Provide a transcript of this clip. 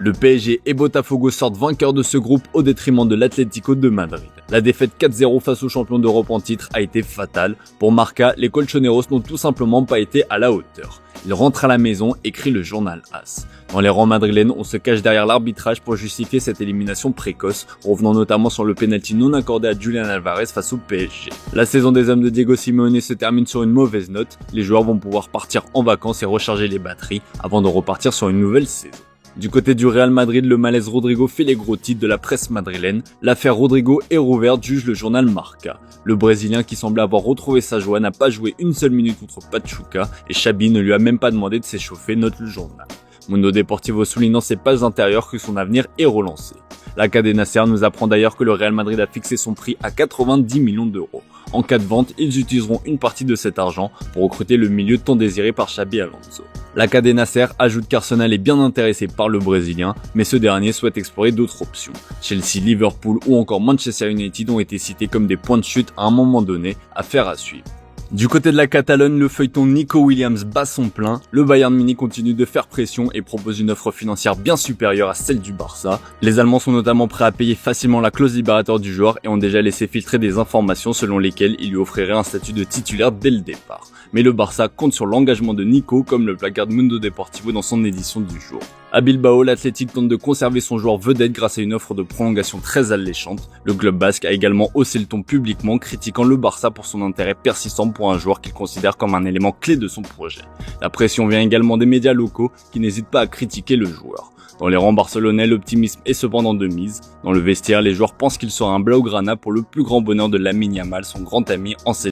Le PSG et Botafogo sortent vainqueurs de ce groupe au détriment de l'Atlético de Madrid. La défaite 4-0 face aux champions d'Europe en titre a été fatale. Pour Marca, les Colchoneros n'ont tout simplement pas été à la hauteur. Ils rentrent à la maison, écrit le journal AS. Dans les rangs madrilènes, on se cache derrière l'arbitrage pour justifier cette élimination précoce, revenant notamment sur le pénalty non accordé à Julián Álvarez face au PSG. La saison des hommes de Diego Simeone se termine sur une mauvaise note. Les joueurs vont pouvoir partir en vacances et recharger les batteries avant de repartir sur une nouvelle saison. Du côté du Real Madrid, le malaise Rodrigo fait les gros titres de la presse madrilène. L'affaire Rodrigo est rouverte, juge le journal Marca. Le Brésilien, qui semblait avoir retrouvé sa joie, n'a pas joué une seule minute contre Pachuca et Xabi ne lui a même pas demandé de s'échauffer, note le journal. Mundo Deportivo souligne dans ses pages intérieures que son avenir est relancé. La cadena SER nous apprend d'ailleurs que le Real Madrid a fixé son prix à 90 millions d'euros. En cas de vente, ils utiliseront une partie de cet argent pour recruter le milieu tant désiré par Xabi Alonso. La cadena SER ajoute qu'Arsenal est bien intéressé par le Brésilien, mais ce dernier souhaite explorer d'autres options. Chelsea, Liverpool ou encore Manchester United ont été cités comme des points de chute à un moment donné, affaire à suivre. Du côté de la Catalogne, le feuilleton Nico Williams bat son plein. Le Bayern Munich continue de faire pression et propose une offre financière bien supérieure à celle du Barça. Les Allemands sont notamment prêts à payer facilement la clause libératoire du joueur et ont déjà laissé filtrer des informations selon lesquelles il lui offrirait un statut de titulaire dès le départ. Mais le Barça compte sur l'engagement de Nico, comme le placarde Mundo Deportivo dans son édition du jour. À Bilbao, l'Athletic tente de conserver son joueur vedette grâce à une offre de prolongation très alléchante. Le club basque a également haussé le ton publiquement, critiquant le Barça pour son intérêt persistant pour un joueur qu'il considère comme un élément clé de son projet. La pression vient également des médias locaux qui n'hésitent pas à critiquer le joueur. Dans les rangs barcelonais, l'optimisme est cependant de mise. Dans le vestiaire, les joueurs pensent qu'il sera un blaugrana pour le plus grand bonheur de Lamine Yamal, son grand ami en